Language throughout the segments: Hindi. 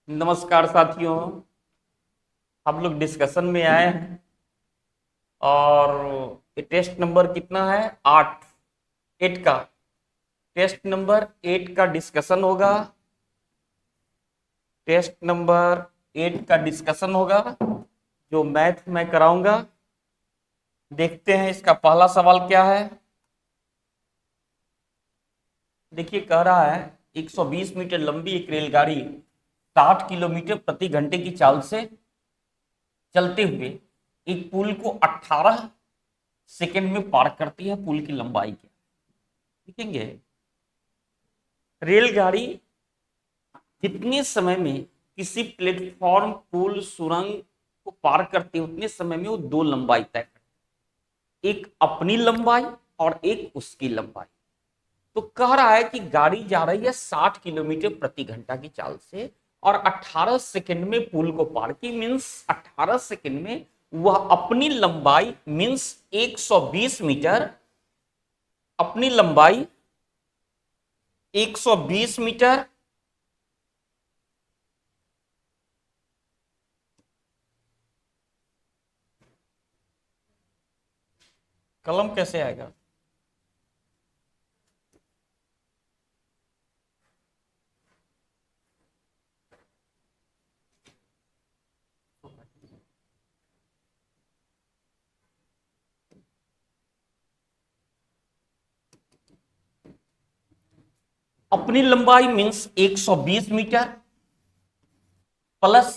नमस्कार साथियों। हम लोग डिस्कशन में आए हैं और ये टेस्ट नंबर कितना है? 8। 8 का टेस्ट नंबर 8 का डिस्कशन होगा। टेस्ट नंबर 8 का डिस्कशन होगा जो मैथ में कराऊंगा। देखते हैं इसका पहला सवाल क्या है। देखिए, कह रहा है 120 मीटर लंबी एक रेलगाड़ी 60 किलोमीटर प्रति घंटे की चाल से चलते हुए एक पुल को 18 सेकंड में पार करती है। पुल की लंबाई क्या? देखेंगे, रेलगाड़ी जितने समय में किसी प्लेटफॉर्म, पुल, सुरंग को पार करती है उतने समय में वो दो लंबाई तय करती है, एक अपनी लंबाई और एक उसकी लंबाई। तो कह रहा है कि गाड़ी जा रही है 60 किलोमीटर प्रति घंटा की चाल से और 18 सेकंड में पुल को पार की। मींस 18 सेकंड में वह अपनी लंबाई मींस 120 मीटर, अपनी लंबाई 120 मीटर कलम कैसे आएगा? अपनी लंबाई मींस 120 मीटर प्लस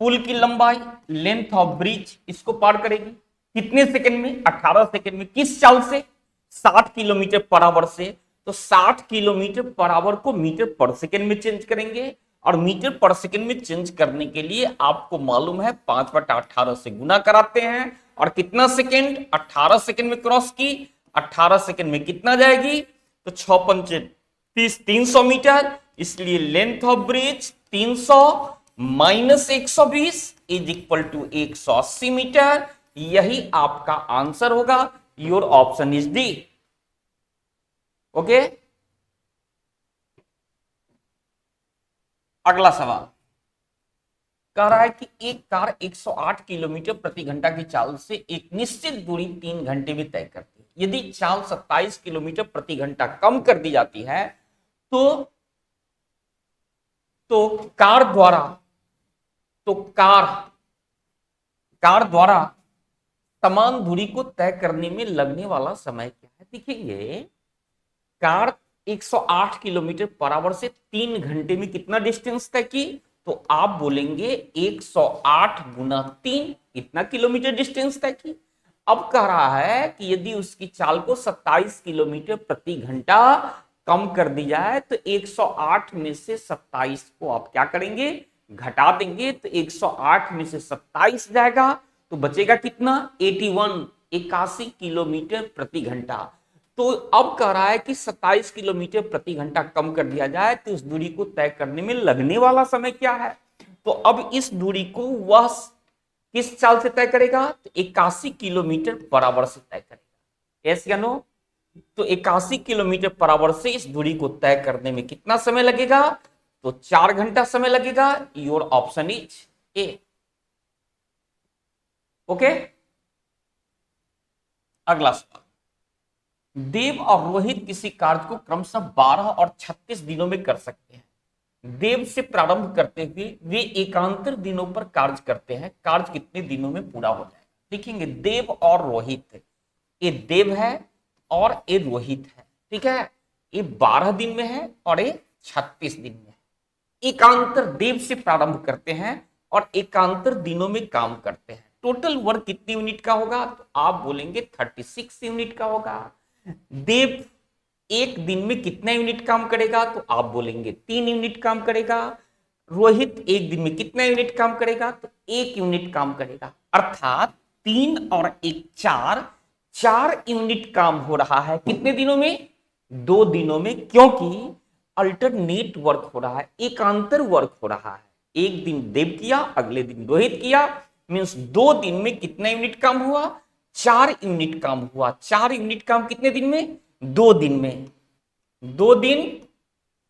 पुल की लंबाई, लेंथ ऑफ ब्रिज, इसको पार करेगी कितने सेकंड में? 18 सेकंड में। किस चाल से? 60 किलोमीटर पर आवर से। तो 60 किलोमीटर पर आवर को मीटर पर सेकंड में चेंज करेंगे और मीटर पर सेकंड में चेंज करने के लिए आपको मालूम है 5/18 से गुना कराते हैं। और कितना सेकंड? 18 सेकंड में क्रॉस की, 18 सेकंड में कितना जाएगी? तो 6 30, 300 मीटर। इसलिए length of bridge 300 minus 120 is equal to 180 metre. यही आपका आंसर होगा। Your option is D. Okay, अगला सवाल कह रहा है कि एक कार 108 किलोमीटर प्रति घंटा की चाल से एक निश्चित दूरी 3 घंटे में तय करती है। यदि चाल 27 किलोमीटर प्रति घंटा कम कर दी जाती है तो तो कार द्वारा तो कार कार द्वारा समान दूरी को तय करने में लगने वाला समय क्या है? देखिए, कार 108 किलोमीटर पर आवर से 3 घंटे में कितना डिस्टेंस तय की? तो आप बोलेंगे 108 गुना 3, कितना किलोमीटर डिस्टेंस तय की। अब कह रहा है कि यदि उसकी चाल को 27 किलोमीटर प्रति घंटा कम कर दी जाए तो 108 में से 27 को आप क्या करेंगे? घटा देंगे। तो 108 में से 27 जाएगा तो बचेगा कितना? 81, 81 किलोमीटर प्रति घंटा। तो अब कह रहा है कि 27 किलोमीटर प्रति घंटा कम कर दिया जाए तो इस दूरी को तय करने में लगने वाला समय क्या है? तो अब इस दूरी को वह किस चाल से तय करेगा? तो 81 किलोमीटर पर आवर से तय करेगा। यस या नो? तो 81 किलोमीटर पर आवर से इस दूरी को तय करने में कितना समय लगेगा? तो 4 घंटा समय लगेगा। Your option is a. Okay, अगला सवाल। देव और रोहित किसी कार्य को क्रमशः 12 और 36 दिनों में कर सकते हैं। देव से प्रारंभ करते हुए वे एकांतर दिनों पर कार्य करते हैं। कार्य कितने दिनों में पूरा हो जाएगा? देखेंगे, देव और रोहित, ये देव है और ये रोहित है। ठीक है, ये 12 दिन में है और ये 36 दिन में है। एकांतर देव से प्रारंभ करते हैं और एकांतर दिनों में काम करते हैं। टोटल वर्क कितनी यूनिट का होगा? तो आप बोलेंगे 36 यूनिट का होगा। देव एक दिन में कितना यूनिट काम करेगा? तो आप बोलेंगे 3 यूनिट काम करेगा। रोहित एक दिन में कितना यूनिट काम करेगा? तो 1 यूनिट काम करेगा। अर्थात 3 और 1 4, 4 यूनिट काम हो रहा है कितने दिनों में? 2 दिनों में, क्योंकि अल्टरनेट वर्क हो रहा है, एकांतर वर्क हो रहा है। एक दिन देव किया, अगले दिन रोहित किया। मीन्स 2 दिन में कितना यूनिट काम हुआ? 4 यूनिट काम हुआ। 4 यूनिट काम कितने दिन में? 2 दिन में। 2 दिन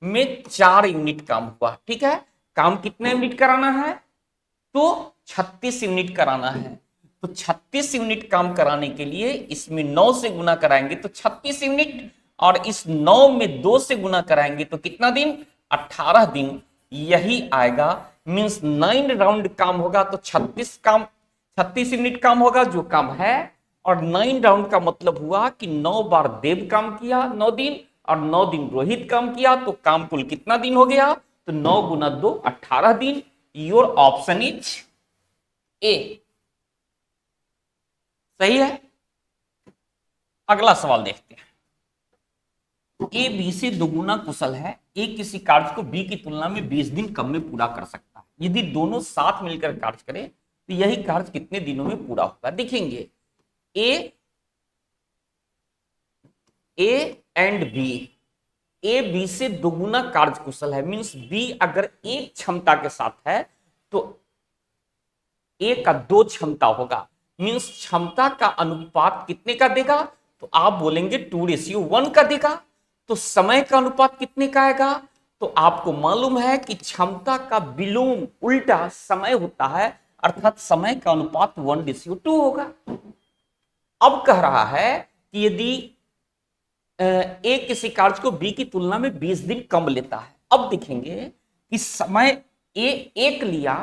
में 4 यूनिट काम हुआ। ठीक है, काम कितने यूनिट कराना है, तो 36 यूनिट कराना है। तो 36 यूनिट काम कराने के लिए इसमें 9 से गुना कराएंगे तो 36 यूनिट, और इस 9 में 2 से गुना कराएंगे तो कितना दिन, 18 दिन। यही आएगा, मींस 9 राउंड काम होगा तो 36 यूनिट काम होगा जो काम है, और 9 राउंड का मतलब हुआ कि 9 बार देव काम किया 9 दिन, और 9 दिन रोहित काम किया, तो काम कुल कितना दिन हो गया, तो 9 गुना 2 18 दिन। योर ऑप्शन इज ए, सही है। अगला सवाल देखते हैं। ए बी से दोगुना कुशल है, ए किसी कार्य को बी की तुलना में 20 दिन कम में पूरा कर सकता है। यदि दोनों साथ मिलकर कार्य करें तो यही कार्य कितने दिनों में पूरा होगा। देखेंगे A and B, A B से दोगुना कार्य कुशल है, मींस बी अगर एक क्षमता के साथ है तो ए का 2 क्षमता होगा, मींस क्षमता का अनुपात कितने का देगा, तो आप बोलेंगे 2:1 का देगा। तो समय का अनुपात कितने का आएगा, तो आपको मालूम है कि क्षमता का विलोम उल्टा समय होता है, अर्थात समय का अनुपात 1:2 होगा। अब कह रहा है कि यदि ए किसी कार्य को बी की तुलना में 20 दिन कम लेता है। अब देखेंगे कि समय ए 1 लिया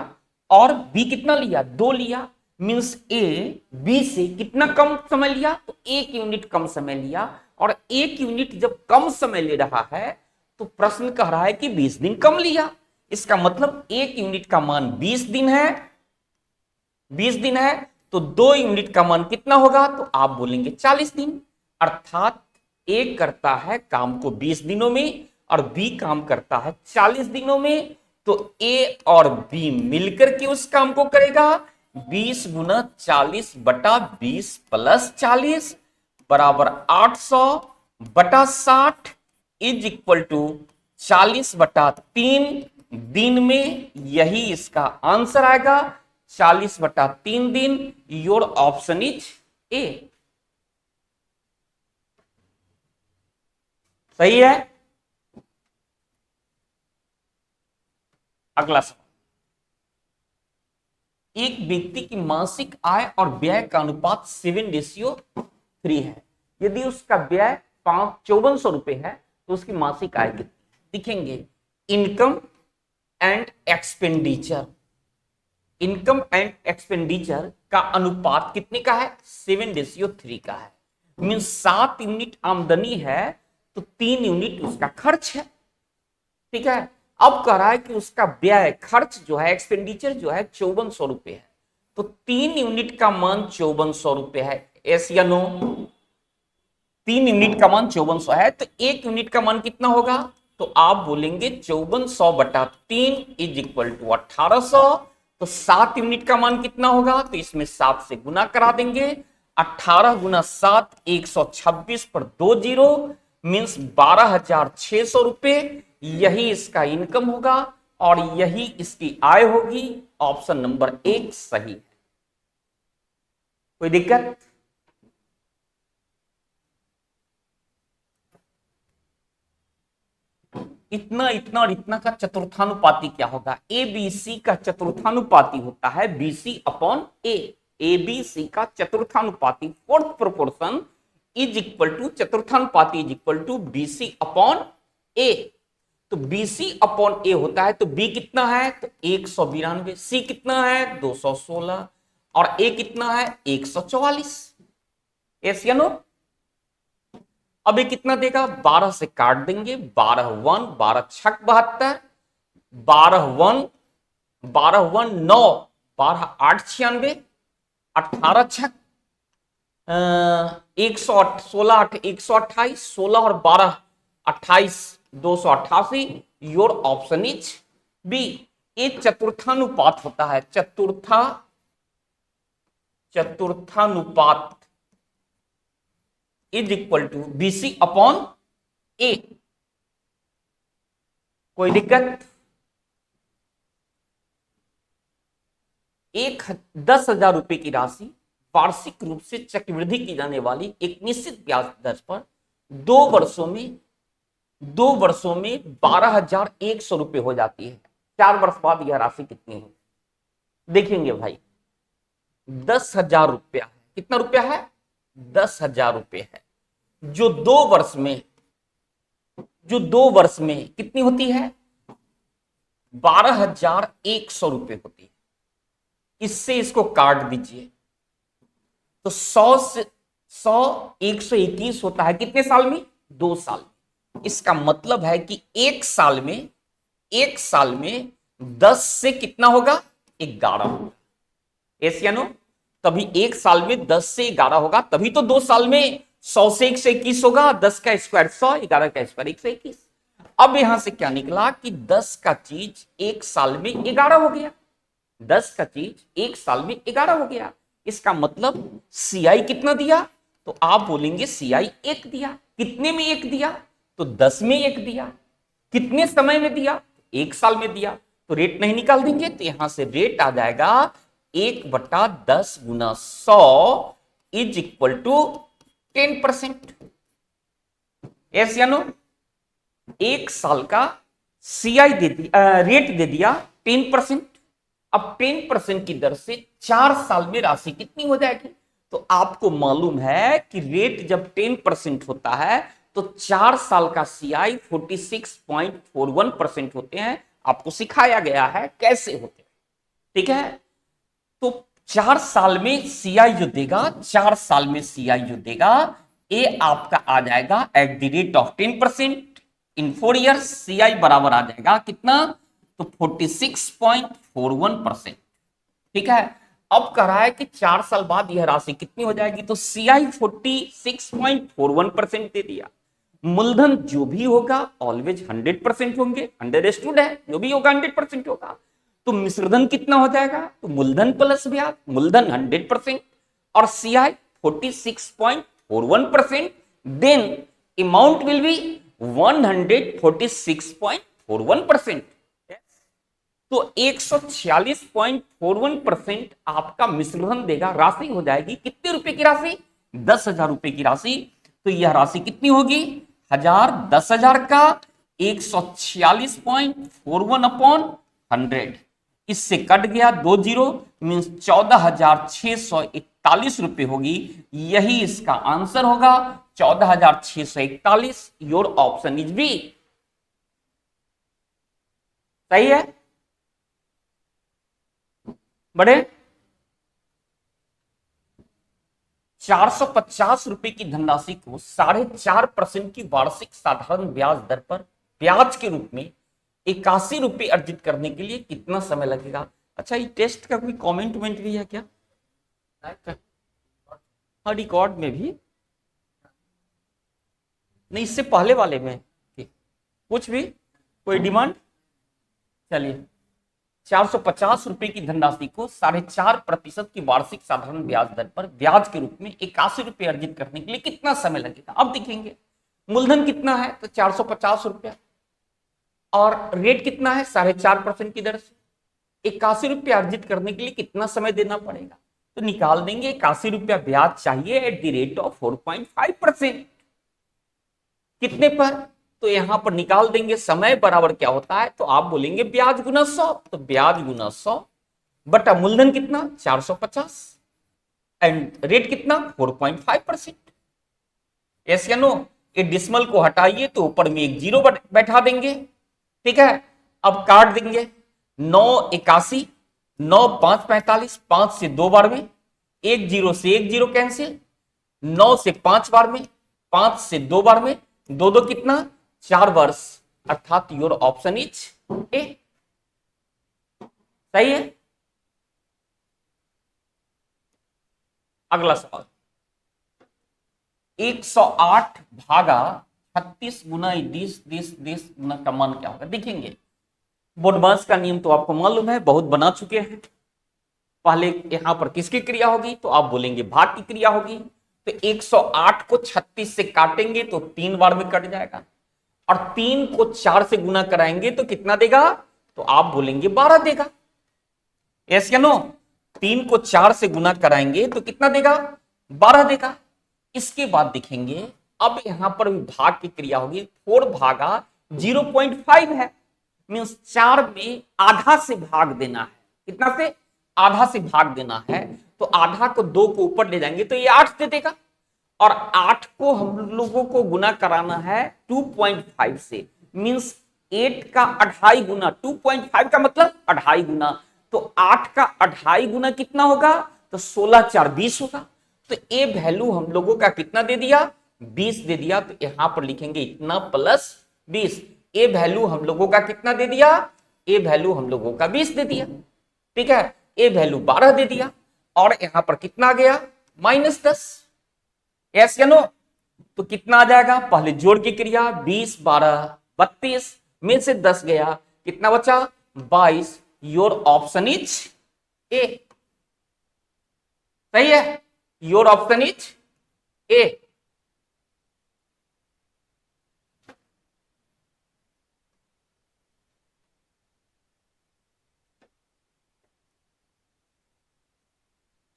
और बी कितना लिया, 2 लिया, मींस ए बी से कितना कम समय लिया, तो 1 यूनिट कम समय लिया। और 1 यूनिट जब कम समय ले रहा है तो प्रश्न कह रहा है कि 20 दिन कम लिया। इसका मतलब 1 यूनिट का मान 20 दिन है, 20 दिन है, तो 2 यूनिट का मान कितना होगा, तो आप बोलेंगे 40 दिन। अर्थात ए करता है काम को 20 दिनों में और बी काम करता है 40 दिनों में। तो ए और बी मिलकर के उस काम को करेगा। 20 गुना 40 बटा 20 प्लस 40 बराबर 800 बटा 60 इज इक्वल टू 40 बटा 3 दिन में। यही इसका आंसर आएगा, 40 बटा 3 दिन। योर ऑप्शन इज ए, सही है। अगला सवाल, एक व्यक्ति की मासिक आय और व्यय का अनुपात 7:3 है। यदि उसका व्यय 5400 रुपए है तो उसकी मासिक आय कितनी। दिखेंगे income and expenditure, income and expenditure का अनुपात कितने का है, 7:3 का है। मीन्स 7 यूनिट आमदनी है तो 3 यूनिट उसका खर्च है, ठीक है। अब कह रहा है कि उसका व्यय खर्च जो है, एक्सपेंडिचर जो है 5400 रुपए है, तो 3 यूनिट का मान 5400 रुपए है। यस या नो, 3 यूनिट का मान 5400 है, तो 1 यूनिट का मान कितना होगा, तो आप बोलेंगे 5400 बटा 3 इज इक्वल टू 1800। तो 7 यूनिट का मान कितना होगा, तो इसमें 7 से गुना करा देंगे। 18 गुना 7 126 पर 2 जीरो, मीन्स 12,600 रुपए। यही इसका इनकम होगा और यही इसकी आय होगी। ऑप्शन नंबर 1 सही है। कोई दिक्कत, इतना इतना और इतना का चतुर्थानुपाती क्या होगा, ए बी सी का चतुर्थानुपाती होता है BC upon A. A B C का चतुर्थानुपाती, fourth proportion is equal to, चतुर्थानुपाती is equal to BC upon A. तो बीसी अपॉन ए होता है, तो बी कितना है, तो 192, सी कितना है 216 और ए कितना है 144। यस या नो। अब ये कितना देगा, 12 से काट देंगे, 12 1 12 छक 72, 12 1 12 1 9 12 8 96, 18 छक 116 8 128, 16 और 12 28 288। Your option is B. ये चतुर्थानुपात होता है, चतुर्थानुपात is equal to BC upon A. कोई दिक्कत, 10,000 रुपए की राशि वार्षिक रूप से चक्रवृद्धि की जाने वाली एक निश्चित ब्याज दर पर 2 वर्षों में 12,100 रुपए हो जाती है। 4 वर्ष बाद यह राशि कितनी होगी? देखेंगे भाई, 10,000 रुपया है। कितना रुपया है? 10,000 रुपये है, जो 2 वर्ष में, जो 2 वर्ष में कितनी होती है? 12,100 रुपये होती है। इससे इसको काट दीजिए तो 100 से 100 121 होता है। कितने साल में? 2 साल में। इसका मतलब है कि एक साल में 10 से कितना होगा? 11 होगा। ऐसे नो, तभी एक साल में 10 से 11 होगा, तभी तो 2 साल में 100 से 121 होगा। 10 का स्क्वायर 100, 11 का स्क्वायर 121। अब यहां से क्या निकला कि 10 का चीज एक साल में 11 हो गया। 10 का चीज एक साल में 11 हो गया। इसका मतलब सीआई कितना दिया? तो आप बोलेंगे सीआई 1 दिया। कितने में 1 दिया? तो 10 में 1 दिया। कितने समय में दिया? 1 साल में दिया। तो रेट नहीं निकाल देंगे, तो यहां से रेट आ जाएगा 1/10 गुना 100 इज इक्वल टू 10%। यस या नो? एक साल का सीआई दे दिया, रेट दे दिया 10%। अब 10% की दर से 4 साल में राशि कितनी हो जाएगी? तो आपको मालूम है कि रेट जब 10% होता है तो 4 साल का सीआई 46.41% होते हैं। आपको सिखाया गया है कैसे होते हैं, ठीक है? तो 4 साल में सीआई जो देगा, 4 साल में सीआई जो देगा, ये आपका आ जाएगा at the rate of 10%। In 4 years CI बराबर आ जाएगा कितना? तो 46.41%। ठीक है? अब कह रहा है कि 4 साल बाद यह राशि कितनी हो जाएगी? तो सीआई 46.41% दे दिया। मूलधन जो भी होगा ऑलवेज 100% होंगे, अंडरस्टूड है, जो भी होगा 100% होगा। तो मिश्रधन कितना हो जाएगा? तो मूलधन प्लस ब्याज, मूलधन 100% और CI 46.41%, then amount will be 146.41%। तो 146.41% आपका मिश्रधन देगा, राशि हो जाएगी कितने रुपए की राशि? 10,000 रुपए की राशि। तो यह राशि कितनी होगी? 10,000 का 146.41 अपॉन 100, इससे कट गया 2 जीरो, मीन्स 14,641 रुपए होगी। यही इसका आंसर होगा, 14,641। Your option is B. सही है? बढ़े। 450 रुपए की धनराशि को 4.5% की वार्षिक साधारण ब्याज दर पर ब्याज के रूप में 81 रुपए अर्जित करने के लिए कितना समय लगेगा? अच्छा, ये टेस्ट का कोई कमेंट वेंट भी है क्या? हाँ, रिकॉर्ड में भी नहीं, इससे पहले वाले में कुछ भी कोई डिमांड? चलिए, 450 रुपए की धनराशि को 4.5% की वार्षिक साधारण ब्याज दर पर ब्याज के रूप में 81 रुपए अर्जित करने के लिए कितना समय लगेगा? अब देखेंगे मूलधन कितना है, तो 450 रुपया, और रेट कितना है? 4.5% की दर से 81 रुपया अर्जित करने के लिए कितना समय देना पड़ेगा? तो निकाल देंगे 81 रुपया ब्याज चाहिए एट द रेट ऑफ 4.5%। कितने पर? तो यहां पर निकाल देंगे समय बराबर क्या होता है, तो आप बोलेंगे ब्याज गुना 100। तो ब्याज गुना 100 बटा मूलधन कितना? 450 एंड रेट कितना? 4.5%। यस या नो? ये डिसमल को हटाइए तो ऊपर में एक जीरो बैठा देंगे। ठीक है? अब काट देंगे 981, 9 5 45, 5 से 2 बार में, 1 जीरो से 1 जीरो कैंसिल, 9 से 5 बार में, 5 से 2 बार में, 2 2 कितना? 4 वर्ष, अर्थात योर ऑप्शन इज ए। सही है? अगला सवाल, 108 भागा 36 गुना 20 गुना का मान क्या होगा? देखेंगे, बोडमास का नियम तो आपको मालूम है, बहुत बना चुके हैं। पहले यहां पर किसकी क्रिया होगी? तो आप बोलेंगे भाग की क्रिया होगी। तो 108 को 36 से काटेंगे तो 3 बार में कट जाएगा, और 3 को 4 से गुना कराएंगे तो कितना देगा? तो आप बोलेंगे 12 देगा। यस या नो? 3 को 4 से गुना कराएंगे तो कितना देगा? 12 देगा। इसके बाद देखेंगे, अब यहां पर भाग की क्रिया होगी, 4 भागा 0.5 है, मीन्स 4 में आधा से भाग देना है। कितना से? आधा से भाग देना है। तो आधा को 2 को ऊपर ले जाएंगे तो ये 8 दे देगा, और 8 को हम लोगों को गुना कराना है 2.5 से, मीन्स 8 का 2.5 गुना, 2.5 का मतलब 2.5 गुना, तो 8 का 2.5 गुना कितना होगा? तो 16 4 20 होगा। तो ए वैल्यू हम लोगों का कितना दे दिया? 20 दे दिया। तो यहां पर लिखेंगे इतना प्लस 20। ए वैल्यू हम लोगों का कितना दे दिया? ए वैल्यू हम लोगों का 20 दे दिया। ठीक है, ए वैल्यू 12 दे दिया, और यहां पर कितना आ गया? -10। यस या नो? तो कितना आ जाएगा? पहले जोड़ की क्रिया, 20 12 32 में से 10 गया, कितना बचा? 22। Your option is a. सही है, योर ऑप्शन इज ए।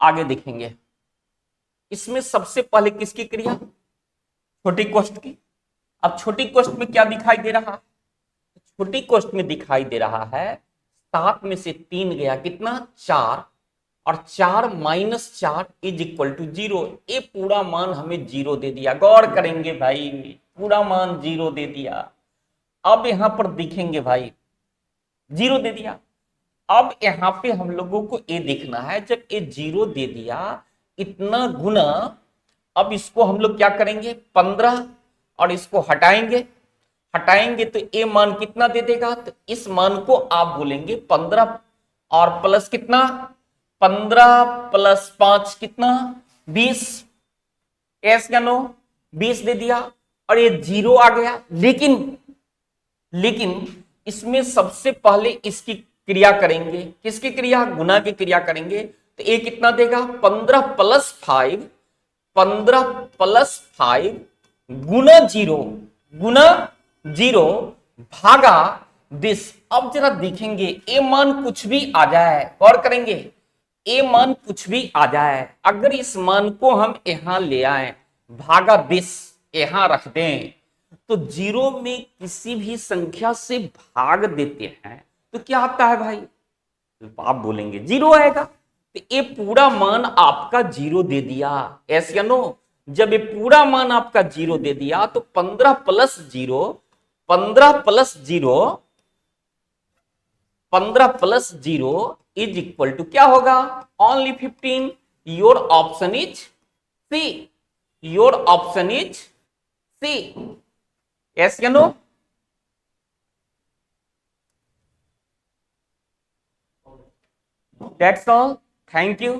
आगे देखेंगे, इसमें सबसे पहले किसकी क्रिया? छोटी कोष्ठ की। अब छोटी कोष्ठ में क्या दिखाई दे रहा है? छोटी कोष्ठ में दिखाई दे रहा है 7 में से 3 गया, कितना? 4, और 4 - 4 इज इक्वल टू 0। ये पूरा मान हमें 0 दे दिया। गौर करेंगे भाई, पूरा मान 0 दे दिया। अब यहां पर देखेंगे भाई, 0 दे दिया। अब यहां पे हम लोगों को ये देखना है, जब ये 0 दे दिया, इतना गुना, अब इसको हम लोग क्या करेंगे? 15, और इसको हटाएंगे। हटाएंगे तो ये मान कितना दे देगा? तो इस मान को आप बोलेंगे 15, और प्लस कितना? 15 + 5 कितना? 20। एस या नो? 20 दे दिया, और ये 0 आ गया। लेकिन इसमें सबसे पहले इसकी क्रिया करेंगे। किसकी क्रिया? गुना की क्रिया करेंगे। तो ये कितना देगा? 15 + 5, 15 + 5 गुना 0, गुना 0 भागा 20। अब जरा देखेंगे, ए मान कुछ भी आ जाए, गौर करेंगे, ए मान कुछ भी आ जाए, अगर इस मान को हम यहां ले आए, भागा 20 यहां रख दें, तो 0 में किसी भी संख्या से भाग देते हैं तो क्या आता है भाई? तो आप बोलेंगे 0 आएगा। तो ये पूरा मान आपका 0 दे दिया। यस या नो? जब ये पूरा मान आपका 0 दे दिया, तो 15 + 0, 15 + 0, 15 + 0 इज इक्वल टू क्या होगा? Only 15। Your option is C. Your option is C. Yes या no? That's all. Thank you.